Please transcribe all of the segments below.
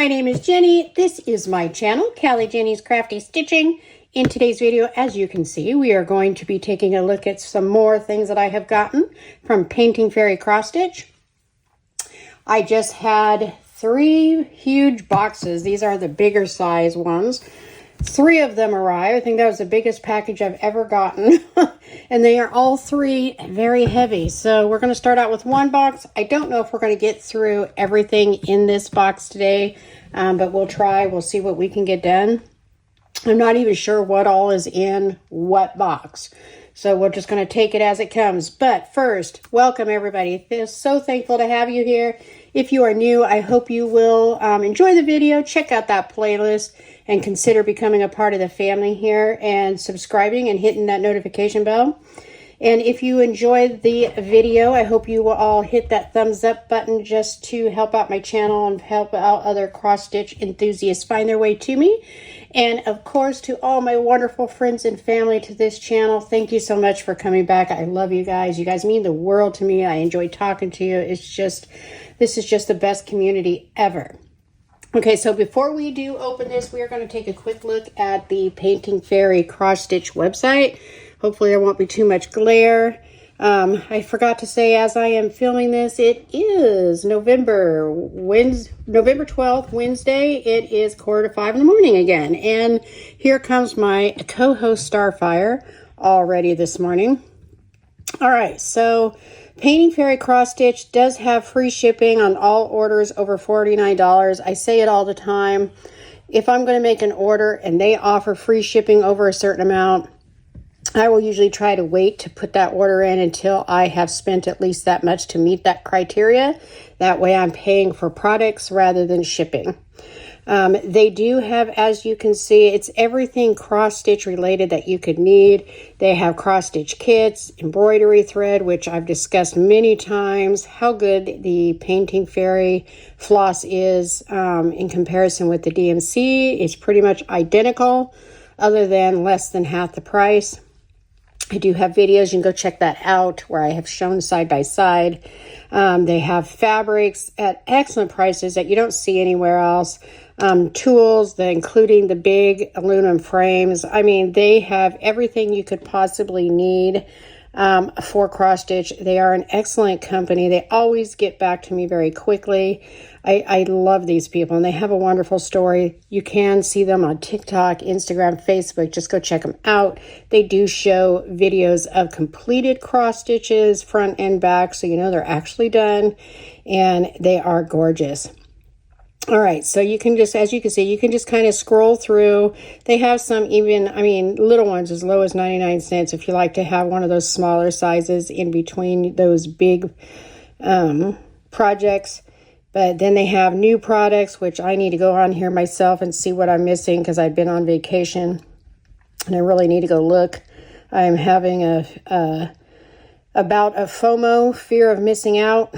My name is Jenny. This is my channel, Callie Jenny's Crafty Stitching. In today's video, as you can see, we are going to be taking a look at some more things that I have gotten from Painting Fairy Cross Stitch. I just had 3 huge boxes. These are the bigger size ones. 3 of them arrived. I think that was the biggest package I've ever gotten. And they are all 3 very heavy. So we're going to start out with one box. I don't know if we're going to get through everything in this box today, but we'll try. We'll see what we can get done. I'm not even sure what all is in what box. So we're just going to take it as it comes. But first, welcome everybody. I'm so thankful to have you here. If you are new, I hope you will enjoy the video. Check out that playlist and consider becoming a part of the family here and subscribing and hitting that notification bell. And if you enjoyed the video, I hope you will all hit that thumbs up button just to help out my channel and help out other cross-stitch enthusiasts find their way to me. And of course, to all my wonderful friends and family to this channel, thank you so much for coming back. I love you guys. You guys mean the world to me. I enjoy talking to you. This is just the best community ever. Okay, so before we do open this, we are going to take a quick look at the Painting Fairy Cross Stitch website. Hopefully there won't be too much glare. I forgot to say, as I am filming this, it is November 12th, Wednesday. It is 4:45 in the morning again. And here comes my co-host Starfire already this morning. All right, so Painting Fairy Cross Stitch does have free shipping on all orders over $49. I say it all the time. If I'm going to make an order and they offer free shipping over a certain amount, I will usually try to wait to put that order in until I have spent at least that much to meet that criteria. That way I'm paying for products rather than shipping. They do have, as you can see, it's everything cross-stitch related that you could need. They have cross-stitch kits, embroidery thread, which I've discussed many times, how good the Painting Fairy floss is in comparison with the DMC. It's pretty much identical, other than less than half the price. I do have videos. You can go check that out where I have shown side by side. They have fabrics at excellent prices that you don't see anywhere else. Tools, including the big aluminum frames. I mean, they have everything you could possibly need for cross stitch. They are an excellent company. They always get back to me very quickly. I love these people, and they have a wonderful story. You can see them on TikTok, Instagram, Facebook. Just go check them out. They do show videos of completed cross stitches, front and back, so you know they're actually done, and they are gorgeous. All right, so you can just, as you can see, you can just kind of scroll through. They have some even, I mean, little ones as low as 99 cents if you like to have one of those smaller sizes in between those big projects. But then they have new products, which I need to go on here myself and see what I'm missing because I've been on vacation and I really need to go look. I'm having a bout of FOMO, fear of missing out.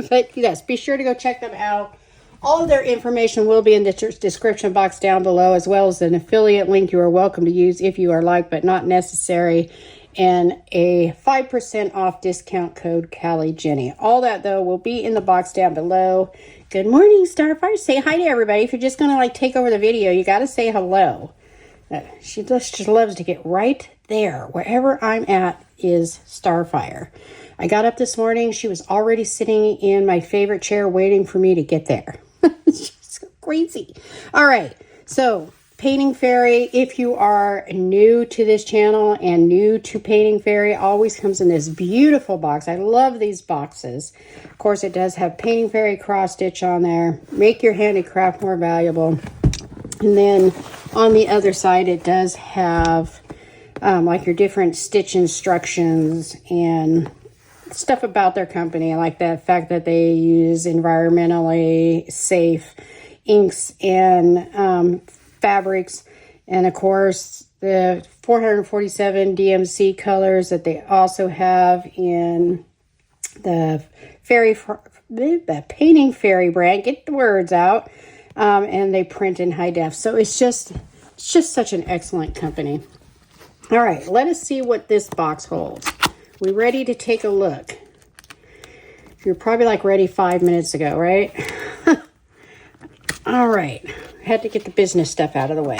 But yes, be sure to go check them out. All of their information will be in the description box down below, as well as an affiliate link you are welcome to use if you are like, but not necessary, and a 5% off discount code Callie Jenny. All that, though, will be in the box down below. Good morning, Starfire. Say hi to everybody. If you're just going to take over the video, you got to say hello. She just loves to get right there. Wherever I'm at is Starfire. I got up this morning. She was already sitting in my favorite chair waiting for me to get there. She's so crazy. All right. So Painting Fairy, if you are new to this channel and new to Painting Fairy, always comes in this beautiful box. I love these boxes. Of course, it does have Painting Fairy cross stitch on there. Make your handicraft more valuable. And then on the other side, it does have like your different stitch instructions and stuff about their company. I like the fact that they use environmentally safe inks and fabrics, and of course the 447 DMC colors that they also have in the Painting Fairy brand. Get the words out. And they print in high def. So it's just such an excellent company. All right, let us see what this box holds. We ready to take a look? You're probably like ready 5 minutes ago, right? All right, had to get the business stuff out of the way.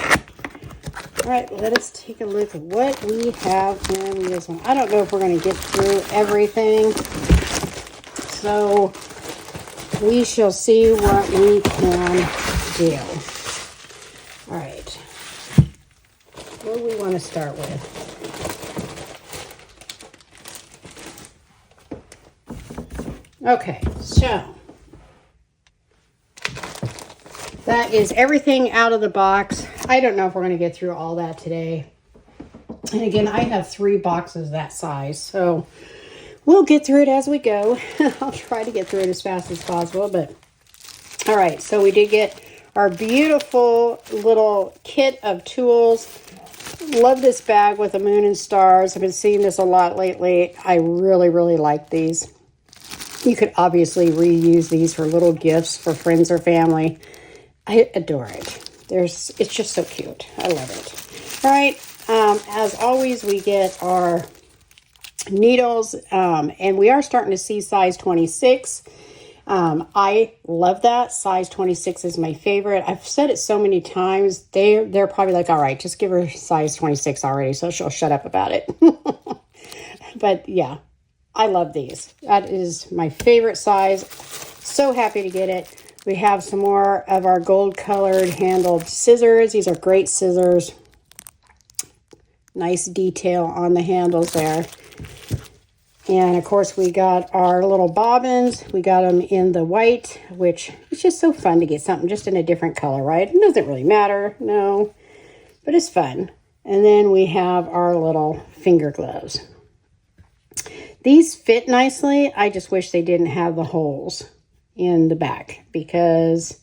All right, let us take a look at what we have in this one. I don't know if we're going to get through everything, so we shall see what we can do. All right, what do we want to start with? Okay, so that is everything out of the box. I don't know if we're going to get through all that today. And again, I have 3 boxes that size, so we'll get through it as we go. I'll try to get through it as fast as possible, but all right, so we did get our beautiful little kit of tools. Love this bag with the moon and stars. I've been seeing this a lot lately. I really, really like these. You could obviously reuse these for little gifts for friends or family. I adore it. It's just so cute. I love it. All right. As always, we get our needles, and we are starting to see size 26. I love that. Size 26 is my favorite. I've said it so many times. They're probably like, all right, just give her size 26 already, so she'll shut up about it. But yeah, I love these. That is my favorite size. So happy to get it. We have some more of our gold colored handled scissors. These are great scissors. Nice detail on the handles there. And of course we got our little bobbins. We got them in the white, which is just so fun to get something just in a different color, right? It doesn't really matter, no, but it's fun. And then we have our little finger gloves. These fit nicely. I just wish they didn't have the holes in the back, because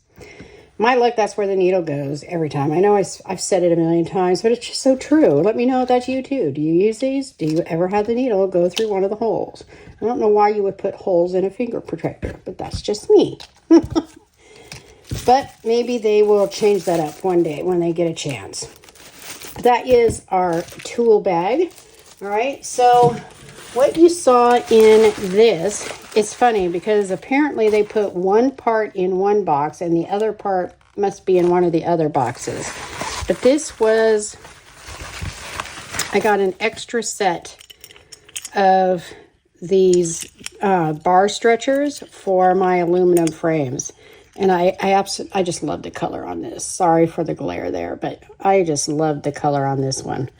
my luck, that's where the needle goes every time. I know I've said it a million times, but it's just so true. Let me know if that's you too. Do you use these? Do you ever have the needle go through one of the holes? I don't know why you would put holes in a finger protector, but that's just me. But maybe they will change that up one day when they get a chance. That is our tool bag. All right, so what you saw in this, it's funny because apparently they put one part in one box and the other part must be in one of the other boxes. But this was, I got an extra set of these bar stretchers for my aluminum frames. And I just love the color on this. Sorry for the glare there, but I just love the color on this one.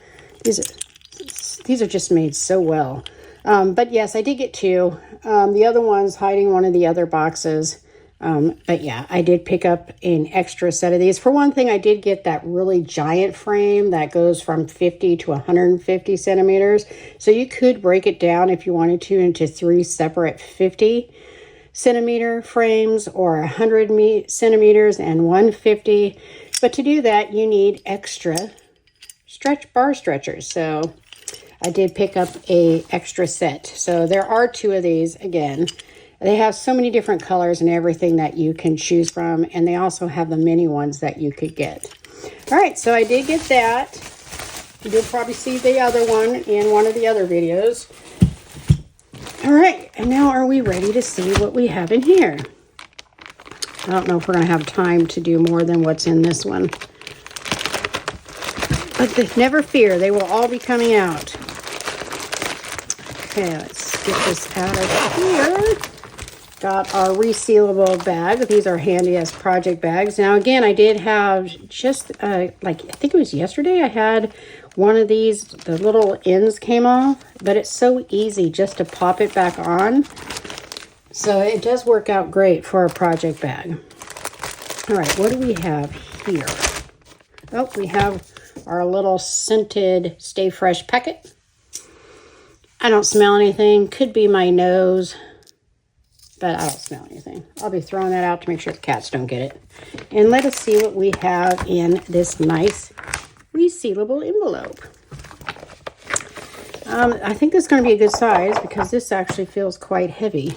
These are just made so well. But yes, I did get 2. The other one's hiding one of the other boxes. But yeah, I did pick up an extra set of these. For one thing, I did get that really giant frame that goes from 50 to 150 centimeters. So you could break it down if you wanted to into 3 separate 50 centimeter frames or 100 centimeters and 150. But to do that, you need extra bar stretchers. So I did pick up a extra set. So there are 2 of these. Again, they have so many different colors and everything that you can choose from. And they also have the mini ones that you could get. All right, so I did get that. You'll probably see the other one in one of the other videos. All right, and now are we ready to see what we have in here? I don't know if we're going to have time to do more than what's in this one. But never fear, they will all be coming out. Okay, let's get this out of here. Got our resealable bag. These are handy as project bags. Now, again, I did have just, I think it was yesterday, I had one of these, the little ends came off, but it's so easy just to pop it back on. So it does work out great for a project bag. All right, what do we have here? Oh, we have our little scented Stay Fresh packet. I don't smell anything. Could be my nose, but I don't smell anything. I'll be throwing that out to make sure the cats don't get it. And let us see what we have in this nice resealable envelope. I think this is going to be a good size because this actually feels quite heavy.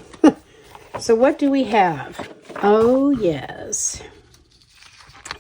So what do we have? Oh, yes.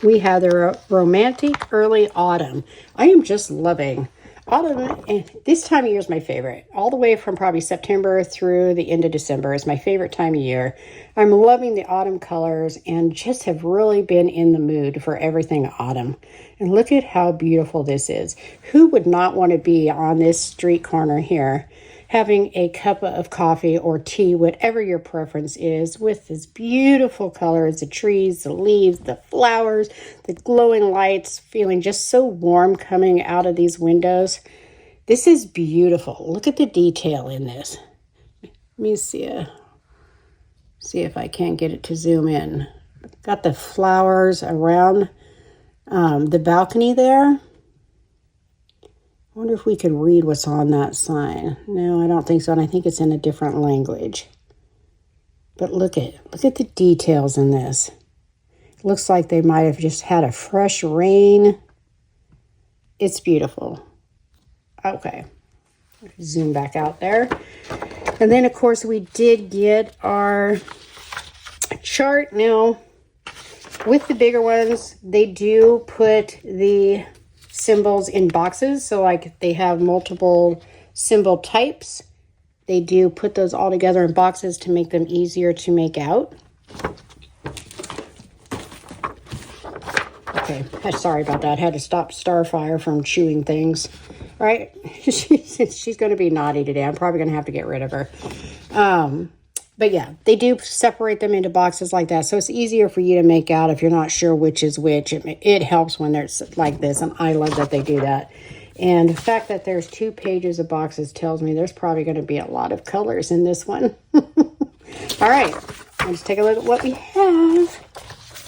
We have the Romantic Early Autumn. I am just loving Autumn, and this time of year is my favorite. All the way from probably September through the end of December is my favorite time of year. I'm loving the autumn colors and just have really been in the mood for everything autumn. And look at how beautiful this is. Who would not want to be on this street corner here, having a cup of coffee or tea, whatever your preference is, with this beautiful colors, the trees, the leaves, the flowers, the glowing lights, feeling just so warm coming out of these windows. This is beautiful. Look at the detail in this. Let me see if I can't get it to zoom in. Got the flowers around the balcony there. I wonder if we could read what's on that sign. No, I don't think so, and I think it's in a different language. But look at the details in this. It looks like they might have just had a fresh rain. It's beautiful. Okay, zoom back out there. And then, of course, we did get our chart. Now, with the bigger ones, they do put the symbols in boxes, so like they have multiple symbol types. They do put those all together in boxes to make them easier to make out. Okay, sorry about that. I had to stop Starfire from chewing things. All right, she's going to be naughty today. I'm probably going to have to get rid of her. But yeah, they do separate them into boxes like that. So it's easier for you to make out if you're not sure which is which. It helps when there's like this. And I love that they do that. And the fact that there's 2 pages of boxes tells me there's probably going to be a lot of colors in this one. All right, let's take a look at what we have.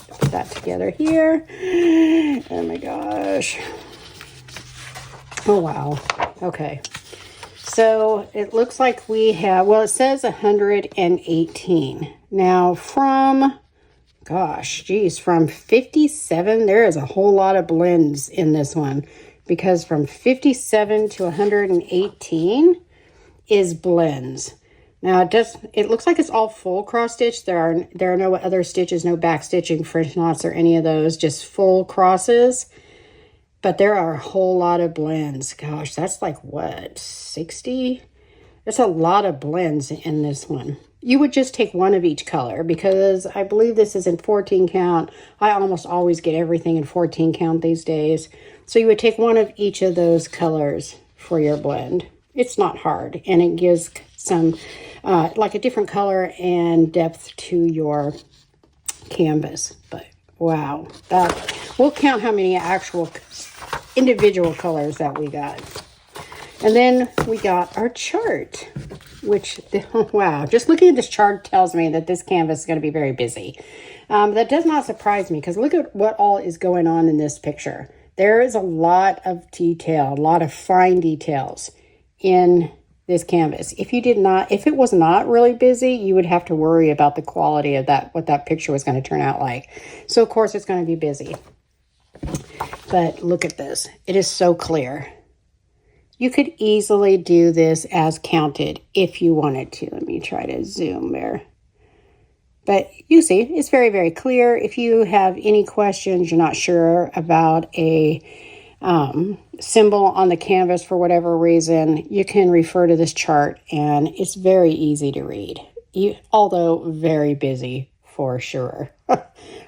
Put that together here. Oh my gosh. Oh, wow. Okay. So it looks like we have, well, it says 118. Now from 57, there is a whole lot of blends in this one, because from 57 to 118 is blends. Now it looks like it's all full cross stitch. There are no other stitches, no back stitching, French knots, or any of those, just full crosses. But there are a whole lot of blends. Gosh, that's like what, 60? There's a lot of blends in this one. You would just take one of each color, because I believe this is in 14 count. I almost always get everything in 14 count these days. So you would take one of each of those colors for your blend. It's not hard, and it gives some like a different color and depth to your canvas. But wow, we'll count how many actual individual colors that we got. And then we got our chart, which, wow, just looking at this chart tells me that this canvas is going to be very busy. That does not surprise me, because look at what all is going on in this picture. There is a lot of detail, a lot of fine details in this canvas. If it was not really busy, you would have to worry about the quality of what that picture was going to turn out like. So of course it's going to be busy. But look at this. It is so clear. You could easily do this as counted if you wanted to. Let me try to zoom there. But you see, it's very, very clear. If you have any questions, you're not sure about a symbol on the canvas for whatever reason, you can refer to this chart, and it's very easy to read, although very busy for sure. All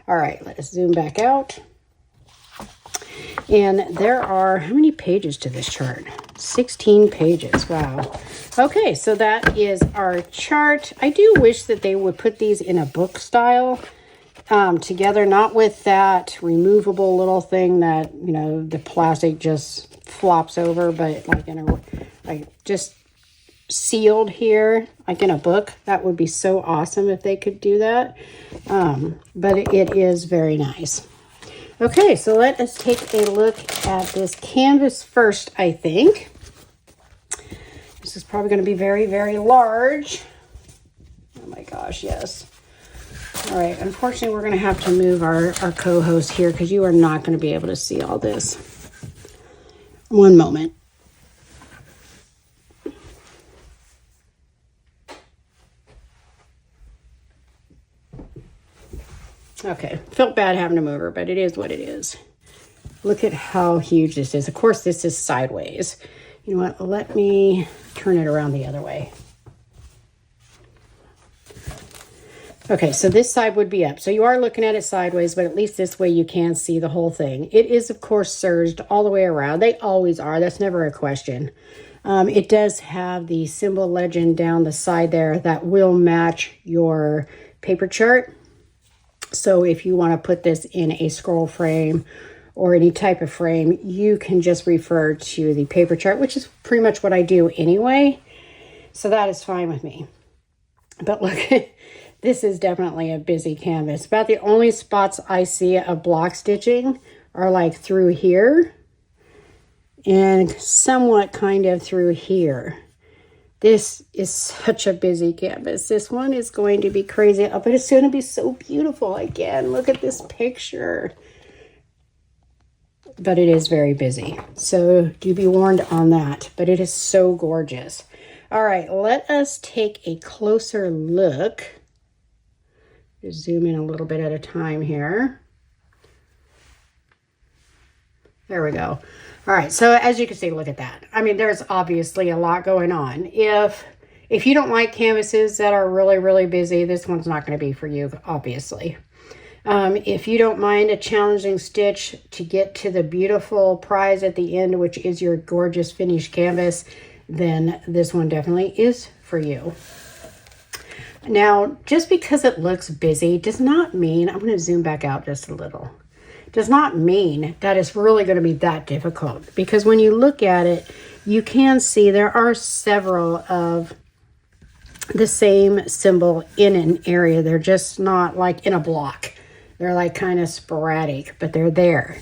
right, let's zoom back out. And there are, how many pages to this chart? 16 pages. Wow. Okay, so that is our chart. I do wish that they would put these in a book style together, not with that removable little thing that, you know, the plastic just flops over, but like in a, like just sealed here, like in a book. That would be so awesome if they could do that. But it is very nice. Okay, so let us take a look at this canvas first, I think. This is probably going to be very, very large. Oh my gosh, yes. All right, unfortunately, we're going to have to move our co-host here because you are not going to be able to see all this. One moment. Okay, felt bad having to move her, but it is what it is. Look at how huge this is. Of course, this is sideways. You know what? Let me turn it around the other way. Okay, so this side would be up. So you are looking at it sideways, but at least this way you can see the whole thing. It is, of course, serged all the way around. They always are. That's never a question. It does have the symbol legend down the side there that will match your paper chart. So if you want to put this in a scroll frame or any type of frame, you can just refer to the paper chart, which is pretty much what I do anyway. So that is fine with me. But look, this is definitely a busy canvas. About the only spots I see of block stitching are like through here and somewhat kind of through here. This is such a busy canvas. This one is going to be crazy, but it's going to be so beautiful. Again, look at this picture. But it is very busy, so do be warned on that. But it is so gorgeous. All right, let us take a closer look. Just zoom in a little bit at a time here. There we go. All right, so as you can see, look at that. I mean, there's obviously a lot going on. If you don't like canvases that are really, really busy, this one's not going to be for you, obviously. If you don't mind a challenging stitch to get to the beautiful prize at the end, which is your gorgeous finished canvas, then this one definitely is for you. Now, just because it looks busy does not mean, I'm going to zoom back out just a little, does not mean that it's really going to be that difficult. Because when you look at it, you can see there are several of the same symbol in an area. They're just not like in a block. They're like kind of sporadic, but they're there.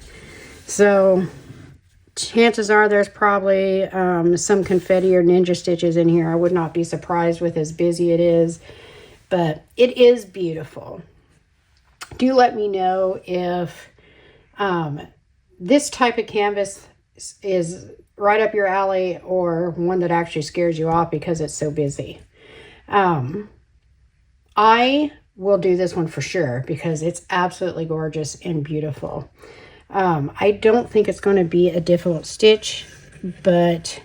So chances are there's probably some confetti or ninja stitches in here. I would not be surprised with as busy it is, but it is beautiful. Do let me know if this type of canvas is right up your alley or one that actually scares you off because it's so busy. I will do this one for sure because it's absolutely gorgeous and beautiful. I don't think it's going to be a difficult stitch, but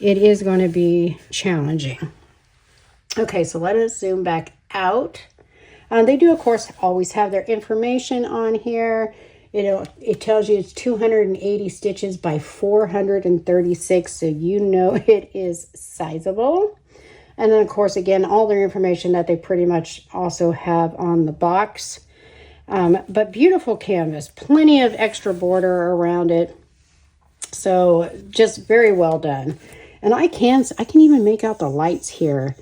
it is going to be challenging. Okay, so let us zoom back out. They do, of course, always have their information on here. It tells you it's 280 stitches by 436, so you know it is sizable. And then, of course, again, all their information that they pretty much also have on the box. But beautiful canvas, plenty of extra border around it. So just very well done. And I can even make out the lights here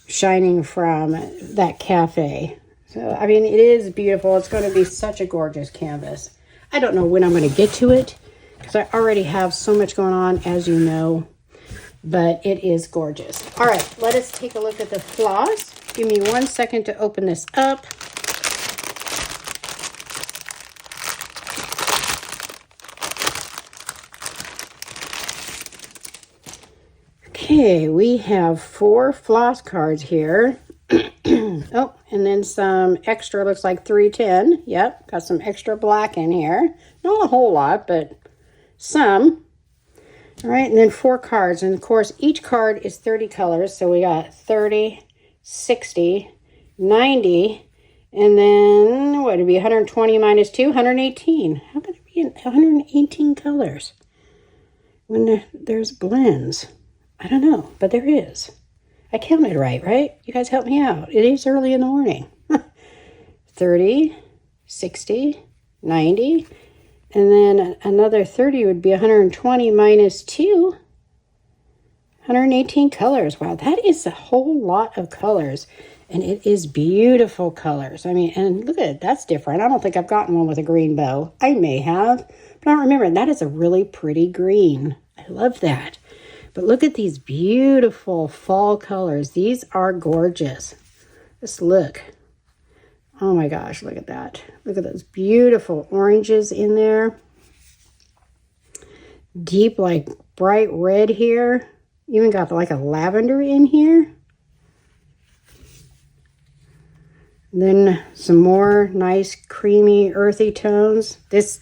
shining from that cafe. So, I mean, it is beautiful. It's going to be such a gorgeous canvas. I don't know when I'm going to get to it because I already have so much going on, as you know. But it is gorgeous. All right, let us take a look at the floss. Give me 1 second to open this up. Okay, we have 4 floss cards here. Oh, and then some extra, looks like 310. Yep, got some extra black in here. Not a whole lot, but some. All right, and then 4 cards. And, of course, each card is 30 colors. So we got 30, 60, 90, and then, what, it'd be 120 minus 2, 118. How could it be 118 colors when there's blends? I don't know, but there is. I counted right? You guys help me out. It is early in the morning. 30, 60, 90, and then another 30 would be 120 minus 2, 118 colors. Wow, that is a whole lot of colors, and it is beautiful colors. I mean, and look at it, that's different. I don't think I've gotten one with a green bow. I may have, but I don't remember. That is a really pretty green. I love that. But look at these beautiful fall colors. These are gorgeous. Just look. Oh my gosh, look at that. Look at those beautiful oranges in there. Deep, like bright red here. Even got like a lavender in here. Then some more nice creamy earthy tones. This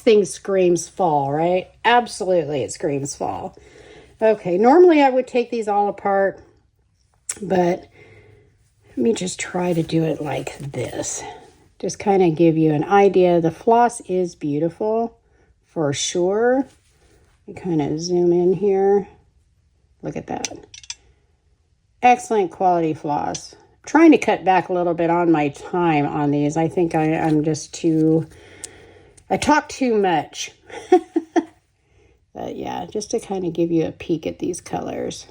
thing screams fall, right? Absolutely, it screams fall. Okay, normally I would take these all apart, but let me just try to do it like this. Just kind of give you an idea. The floss is beautiful for sure. Let me kind of zoom in here. Look at that. Excellent quality floss. Trying to cut back a little bit on my time on these. I think I'm just I talk too much. But yeah, just to kind of give you a peek at these colors.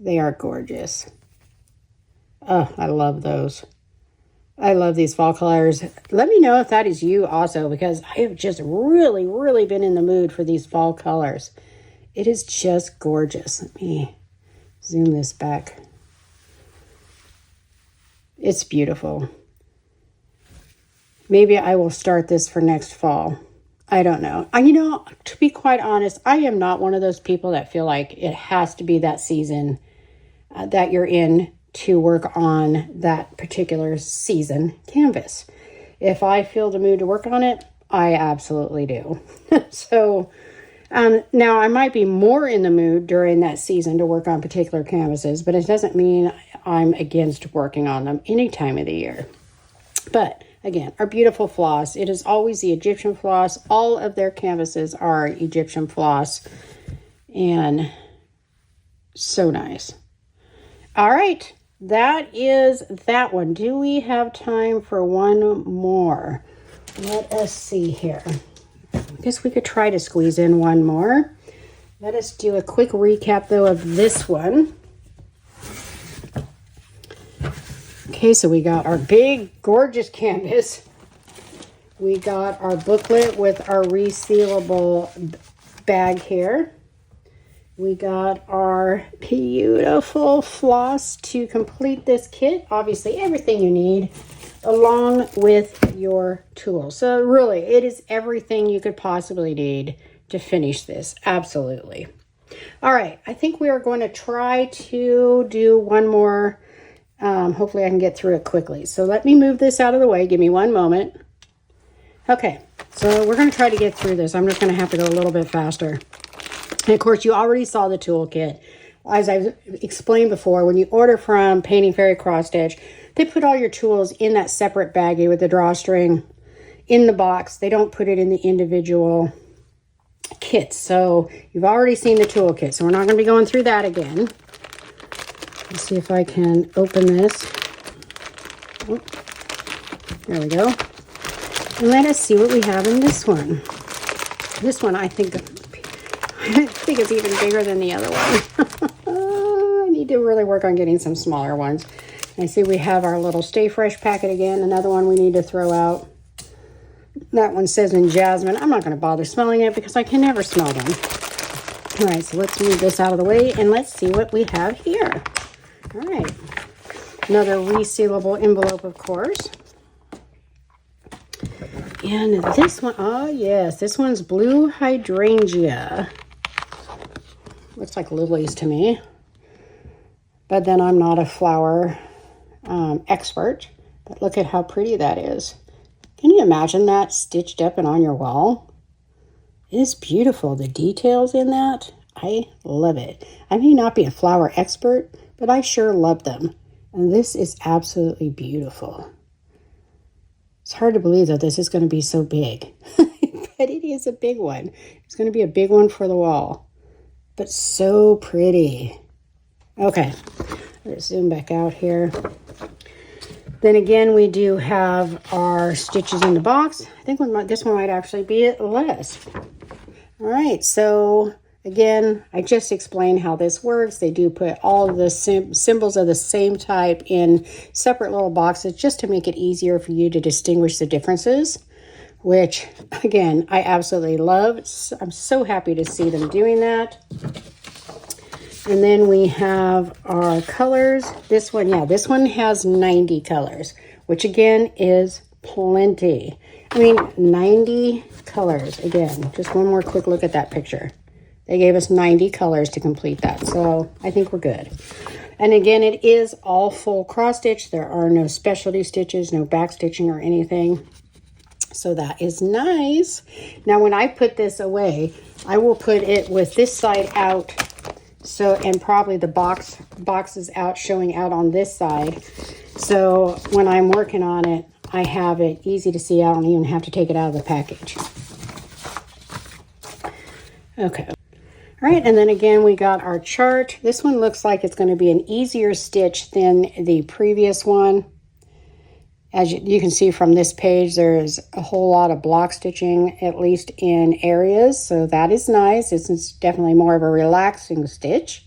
They are gorgeous. Oh, I love those. I love these fall colors. Let me know if that is you also, because I have just really been in the mood for these fall colors. It is just gorgeous. Let me zoom this back. It's beautiful. Maybe I will start this for next fall. I don't know. You know, to be quite honest, I am not one of those people that feel like it has to be that season that you're in to work on that particular season canvas. If I feel the mood to work on it, I absolutely do. So now I might be more in the mood during that season to work on particular canvases, but it doesn't mean I'm against working on them any time of the year. But again, our beautiful floss. It is always the Egyptian floss. All of their canvases are Egyptian floss. And so nice. All right. That is that one. Do we have time for one more? Let us see here. I guess we could try to squeeze in one more. Let us do a quick recap, though, of this one. Okay, so we got our big, gorgeous canvas. We got our booklet with our resealable bag here. We got our beautiful floss to complete this kit. Obviously, everything you need, along with your tools. So really, it is everything you could possibly need to finish this. Absolutely. All right, I think we are going to try to do one more. Hopefully I can get through it quickly. So let me move this out of the way. Give me one moment. Okay, so we're going to try to get through this. I'm just going to have to go a little bit faster. And of course, you already saw the toolkit. As I've explained before, when you order from Painting Fairy Cross Stitch, they put all your tools in that separate baggie with the drawstring in the box. They don't put it in the individual kits. So you've already seen the toolkit. So we're not going to be going through that again. Let's see if I can open this. Oh, there we go. And let us see what we have in this one. This one, I think it's even bigger than the other one. I need to really work on getting some smaller ones. I see we have our little Stay Fresh packet again. Another one we need to throw out. That one says in jasmine. I'm not going to bother smelling it because I can never smell them. All right, so let's move this out of the way and let's see what we have here. All right, another resealable envelope, of course. And this one, oh yes, this one's blue hydrangea. Looks like lilies to me. But then I'm not a flower expert. But look at how pretty that is. Can you imagine that stitched up and on your wall? It is beautiful. The details in that, I love it. I may not be a flower expert, but I sure love them. And this is absolutely beautiful. It's hard to believe that this is going to be so big. But it is a big one. It's going to be a big one for the wall. But so pretty. Okay, let's zoom back out here. Then again, we do have our stitches in the box. I think this one might actually be less. All right, so again, I just explained how this works. They do put all of the symbols of the same type in separate little boxes just to make it easier for you to distinguish the differences, which, again, I absolutely love. I'm so happy to see them doing that. And then we have our colors. This one, yeah, this one has 90 colors, which again is plenty. I mean, 90 colors. Again, just one more quick look at that picture. They gave us 90 colors to complete that, so I think we're good. And again, it is all full cross stitch. There are no specialty stitches, no back stitching or anything. So that is nice. Now, when I put this away, I will put it with this side out. So, and probably the boxes out, showing out on this side. So when I'm working on it, I have it easy to see. I don't even have to take it out of the package. Okay. All right, and then again, we got our chart. This one looks like it's going to be an easier stitch than the previous one. As you can see from this page, there's a whole lot of block stitching, at least in areas. So that is nice. This is definitely more of a relaxing stitch.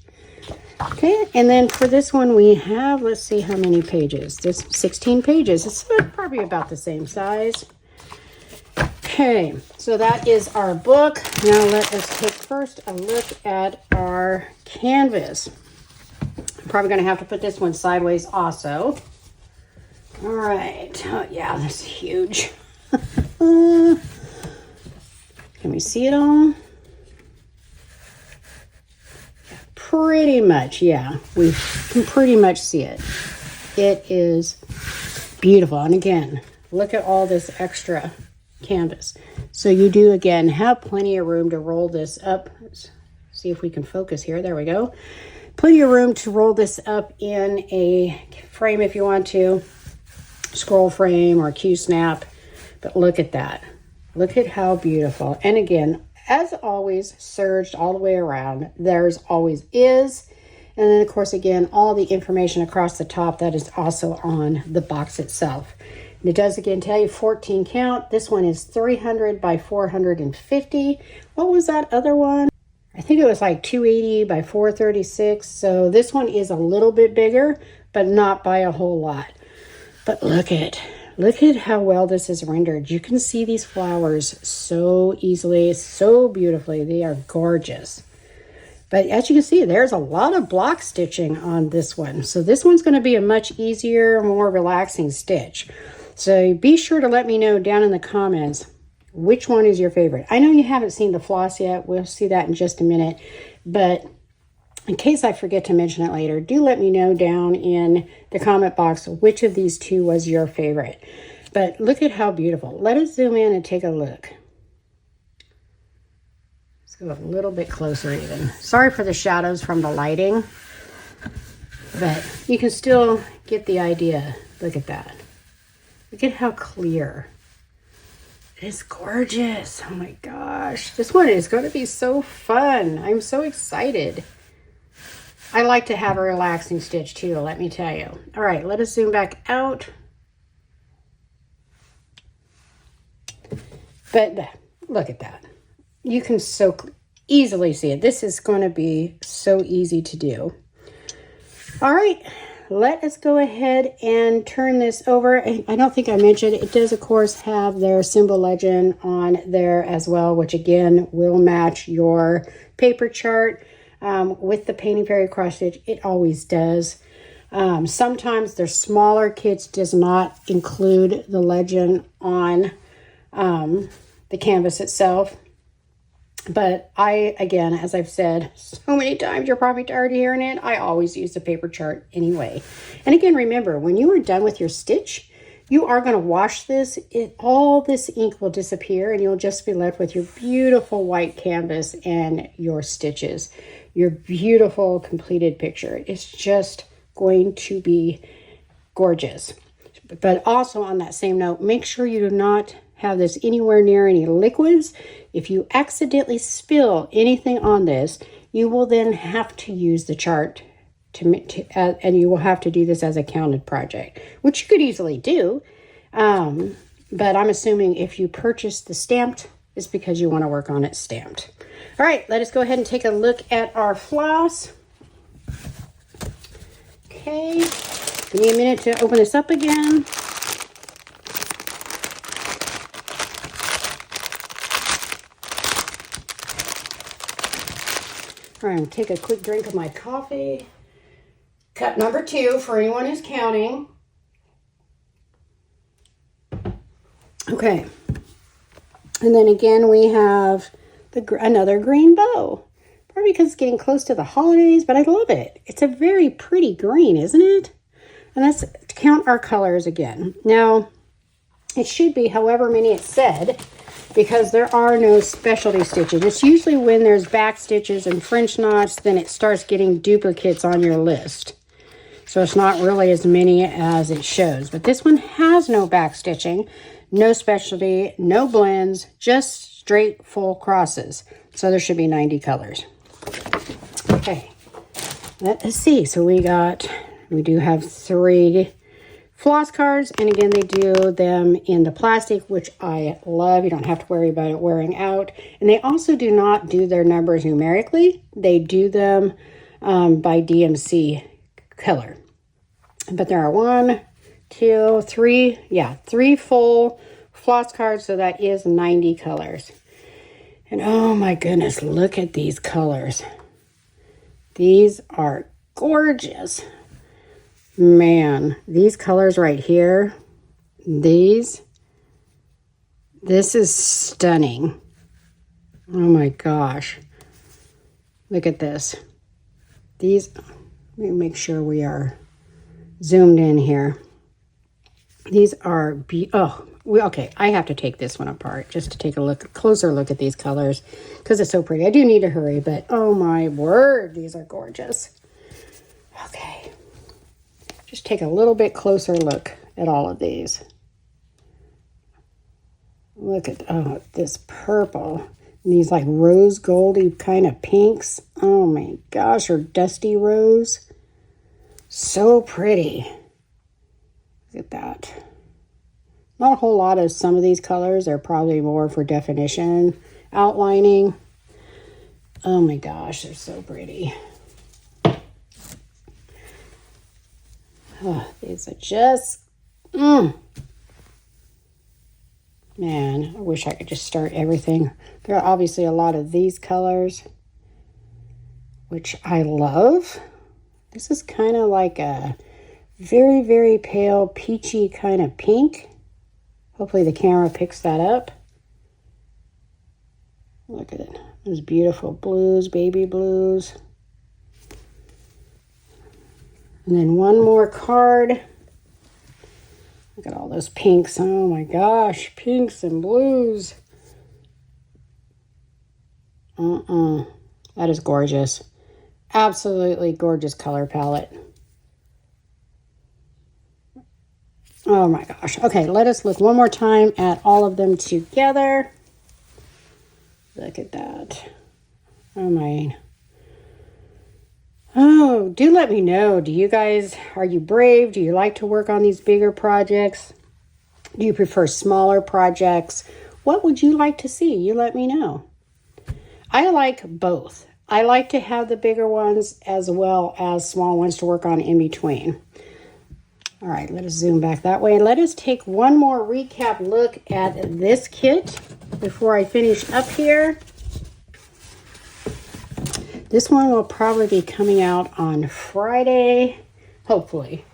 Okay, and then for this one we have, let's see how many pages. This 16 pages. It's probably about the same size. Okay, so that is our book. Now let us take first a look at our canvas. I'm probably going to have to put this one sideways also. All right. Oh, yeah, that's huge. Can we see it all? Pretty much, yeah. We can pretty much see it. It is beautiful. And again, look at all this extra canvas. So you do, again, have plenty of room to roll this up. Let's see if we can focus here. There we go. Plenty of room to roll this up in a frame if you want to. Scroll frame or Q-snap. But look at that. Look at how beautiful. And again, as always, serged all the way around. There's always is. And then, of course, again, all the information across the top that is also on the box itself. And it does, again, tell you 14 count. This one is 300 by 450. What was that other one? I think it was like 280 by 436. So this one is a little bit bigger, but not by a whole lot. But look at how well this is rendered. You can see these flowers so easily, so beautifully. They are gorgeous. But as you can see, there's a lot of block stitching on this one. So this one's going to be a much easier, more relaxing stitch. So be sure to let me know down in the comments which one is your favorite. I know you haven't seen the floss yet. We'll see that in just a minute. But in case I forget to mention it later, do let me know down in the comment box which of these two was your favorite. But look at how beautiful. Let us zoom in and take a look. Let's go a little bit closer even. Sorry for the shadows from the lighting, but you can still get the idea. Look at that. Look at how clear. It's gorgeous. Oh my gosh. This one is going to be so fun. I'm so excited. I like to have a relaxing stitch too, let me tell you. All right, let us zoom back out. But look at that. You can so easily see it. This is going to be so easy to do. All right, let us go ahead and turn this over. I don't think I mentioned, it does, of course, have their symbol legend on there as well, which again will match your paper chart. With the Painting Fairy cross stitch, it always does. Sometimes their smaller kits does not include the legend on the canvas itself. But I, again, as I've said so many times, you're probably tired of hearing it, I always use the paper chart anyway. And again, remember, when you are done with your stitch, you are going to wash this. All this ink will disappear and you'll just be left with your beautiful white canvas and your stitches. Your beautiful completed picture. It's just going to be gorgeous. But also on that same note, make sure you do not have this anywhere near any liquids. If you accidentally spill anything on this, you will then have to use the chart and you will have to do this as a counted project, which you could easily do. But I'm assuming if you purchase the stamped, it's because you want to work on it stamped. All right, let us go ahead and take a look at our floss. Okay, give me a minute to open this up again. All right, I'm going to take a quick drink of my coffee. Cup number 2 for anyone who's counting. Okay, and then again we have another green bow. Probably because it's getting close to the holidays, but I love it. It's a very pretty green, isn't it? And let's count our colors again. Now, it should be however many it said, because there are no specialty stitches. It's usually when there's back stitches and French knots, then it starts getting duplicates on your list. So it's not really as many as it shows. But this one has no back stitching, no specialty, no blends, just straight full crosses. So there should be 90 colors. Okay, let's see. So we do have 3 floss cards, and again, they do them in the plastic, which I love. You don't have to worry about it wearing out. And they also do not do their numbers numerically. They do them by DMC color. But there are 1, 2, 3, 3 full floss cards, so that is 90 colors. And oh my goodness, look at these colors. These are gorgeous. Man, these colors right here, this is stunning. Oh my gosh. Look at this. Let me make sure we are zoomed in here. These are okay, I have to take this one apart just to take a closer look at these colors because it's so pretty. I do need to hurry, but oh my word, these are gorgeous. Okay, just take a little bit closer look at all of these. Look at this purple, and these like rose goldy kind of pinks. Oh my gosh, or dusty rose. So pretty. Look at that. Not a whole lot of some of these colors. They're probably more for definition, outlining. Oh my gosh, they're so pretty. Oh, these are just, man, I wish I could just start everything. There are obviously a lot of these colors, which I love. This is kind of like a very, very pale, peachy kind of pink. Hopefully the camera picks that up. Look at it. Those beautiful blues, baby blues. And then one more card. Look at all those pinks. Oh my gosh, pinks and blues. That is gorgeous. Absolutely gorgeous color palette. Oh my gosh. Okay, let us look one more time at all of them together. Look at that. Oh my. Oh, do let me know. Are you brave? Do you like to work on these bigger projects? Do you prefer smaller projects? What would you like to see? You let me know. I like both. I like to have the bigger ones as well as small ones to work on in between. All right, let us zoom back that way. Let us take one more recap look at this kit before I finish up here. This one will probably be coming out on Friday, hopefully.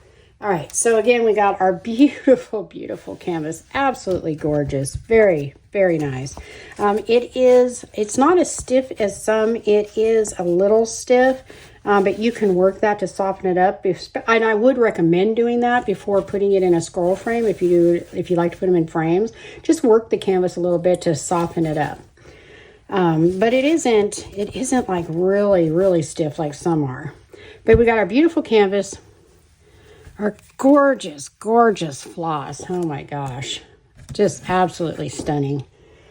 All right, so again, we got our beautiful, beautiful canvas. Absolutely gorgeous. Very, very nice. It's not as stiff as some. It is a little stiff, but you can work that to soften it up. And I would recommend doing that before putting it in a scroll frame. If you like to put them in frames, just work the canvas a little bit to soften it up. But it isn't like really, really stiff like some are. But we got our beautiful canvas, our gorgeous, gorgeous floss. Oh my gosh, just absolutely stunning.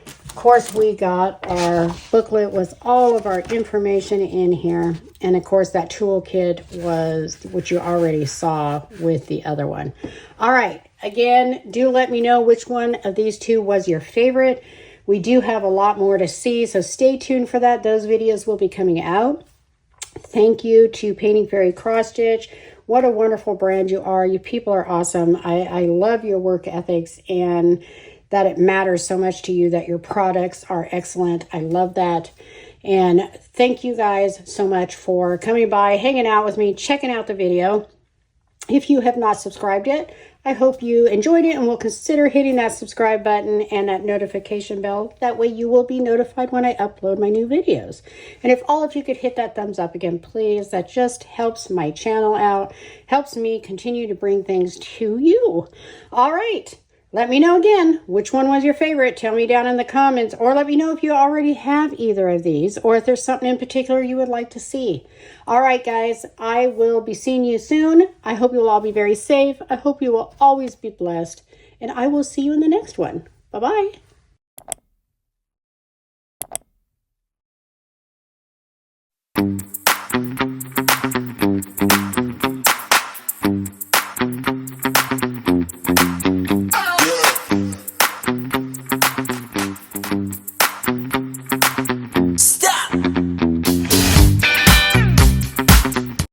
Of course, we got our booklet with all of our information in here. And of course, that toolkit was what you already saw with the other one. All right, again, do let me know which one of these two was your favorite. We do have a lot more to see, so stay tuned for that. Those videos will be coming out. Thank you to Painting Fairy Cross Stitch. What a wonderful brand you are. You people are awesome. I love your work ethics and that it matters so much to you that your products are excellent. I love that. And thank you guys so much for coming by, hanging out with me, checking out the video. If you have not subscribed yet, I hope you enjoyed it and will consider hitting that subscribe button and that notification bell. That way you will be notified when I upload my new videos. And if all of you could hit that thumbs up again, please, that just helps my channel out, helps me continue to bring things to you. All right. Let me know again, which one was your favorite? Tell me down in the comments, or let me know if you already have either of these, or if there's something in particular you would like to see. All right, guys, I will be seeing you soon. I hope you'll all be very safe. I hope you will always be blessed, and I will see you in the next one. Bye-bye.